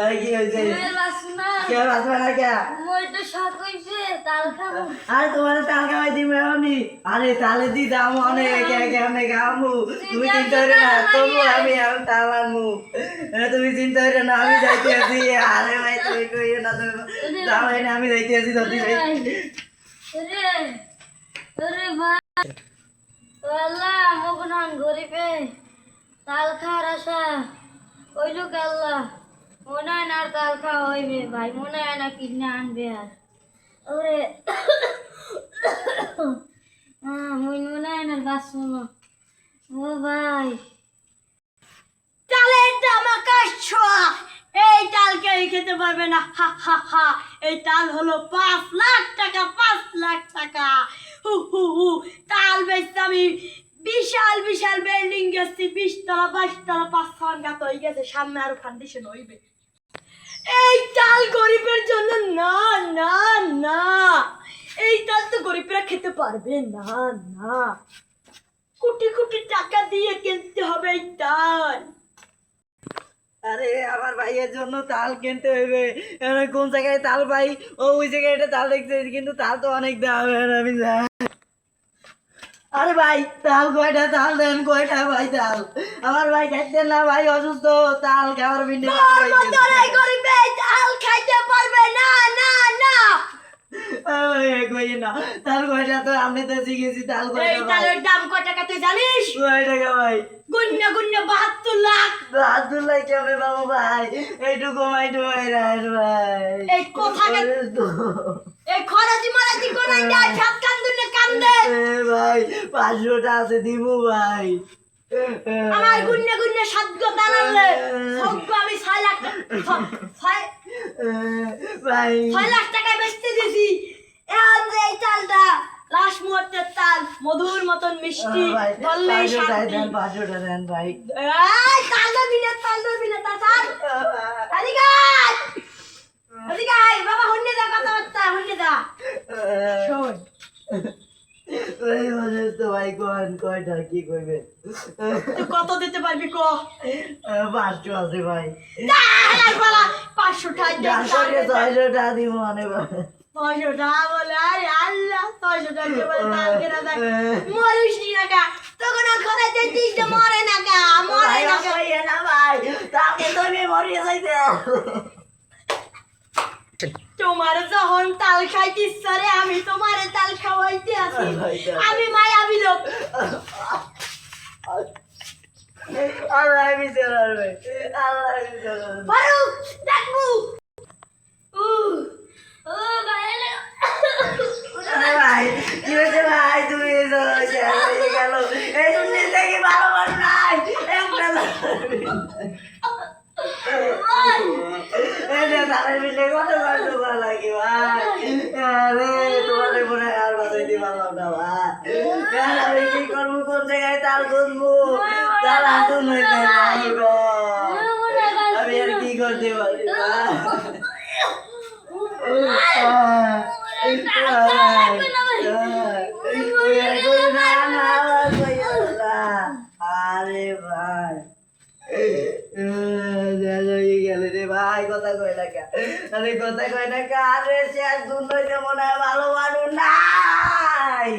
ভাই কি হয়েছে? কে বাঁচবে না কে? আরে তোমার তাল খাওয়াই দিবে আমি। আরে তালে দি দাম অনেক কেমনে খামু তুমি চিন্তা করে না তবু আমি এখন তাল আনমু। তুমি চিন্তা করে না আমি যাইতে আছি। আরে ভাই তুমি কইও না তুমি যাও না আমি যাইতে আছি দাদি ভাই। গরিবে তাল খাওয়ার আশা কইলো আল্লাহ মনে হয় না আর তাল খাওয়া হইবে ভাই মনে হয় না কিনে আনবে আর ওরে মনে হয় না বাঁচবো না ও ভাই তালের দাম আকাশ ছোঁয়া এই তাল কেউ খেতে পারবে না হা হা হা এই তাল হলো 5 লাখ টাকা 5 লাখ টাকা হু হু হু তাল বেচতে আমি বিশাল বিশাল বিল্ডিং গেছি 20 তলা 22 তলা 5 গাত হয়ে গেছে সামনে আরো ফাউন্ডেশন হইবে এই তাল গরিবের জন্য না না না এই তাল তো গরিবরা খেতে পারবে না না কোটি কোটি টাকা দিয়ে কিনতে হবে এই তাল আরে আমার ভাইয়ের জন্য তাল কিনতে হইবে কোন জায়গায় তাল পাই ওই জায়গায় একটা তাল দেখতে কিন্তু তাল তো অনেক দাম আমি যাই। আরে ভাই তাল কয়টা তাল দেন কয়টা ভাই তাল আমার ভাই খাইতেন না ভাই অসুস্থ তাল খাওয়ার বিন্দু গরিবে তাল খাইতে পারবে না না না কই না তাল কয়টা তো আমি তো শিখেছি তাল এই কয়টা ভাই তালের দাম কত টাকা তুই জানিস কয় টাকা ভাই গুন্না গুন্না 72 লাখ আব্দুল্লাহ কেমন বাবু ভাই এইটুকু মাইটু ভাই ভাই এই কথা এই খরাজি মারাজি কোনাই না ছাত কান্দুনে কান্দে ভাই 500টা আছে দিমু ভাই আমার গুন্না গুন্না সাতগো দাঁড়ালে সবগো আমি 6 লাখ ভাই 6 লাখ টাকা বেচতে দিছি এখন যে এই তালটা লাশ মুহূর্তের তাল মধুর মতন মিষ্টি বললেই শান্তি 500টা দেন ভাই এই তাল ধরবি না তাল ছাড় এদিকে আয় বাবা হন্যে দা কথাবার্তা হন্যে দা শোন ওই মানে তো ভাই কোন কয়টা কি কইবে তুই কত দিতে পারবি ক 500 আছে ভাই দাঁড়াই বলা 500 টাকা দে 600টা দিব মানে ভাই 600 টাকা বলে আরে আল্লাহ 600 টাকা বলে তাল কেনা দেখ মরিস নি না তখন ঘরে যাইতিস যে মরে না কা মরে না কা না ভাই তাকে তো আমি মরিয়ে যাইতে তোমার যখন তাল খাইতে ইচ্ছা রে আমি তোমারে তাল খাওয়াইতে আছি আমি মায়াবী লোক আল্লাহ বিচার করবে আল্লাহ বিচার করবে ফারুক দেখবো ও ভাই আরে ভাই কি হয়েছে ভাই তুমি গেল এই শুনলি দেখি ভালো ভালো নাই তাদের মিলে কত কষ্ট করা লাগে ভাই আরে তোমাদের মনে আর বাঁচাইতে পারলাম না ভাই আমি কি করবো কোন জায়গায় তাল খুঁজবো তাল হাতুন হইতে নাই গো আমি আর কি করতে পারি আরে ভাই গেলে রে ভাই কথা কয় না আরে কথা কয় না আরে সে আর দুর্নয় মনে হয় ভালো মানুষ নাই।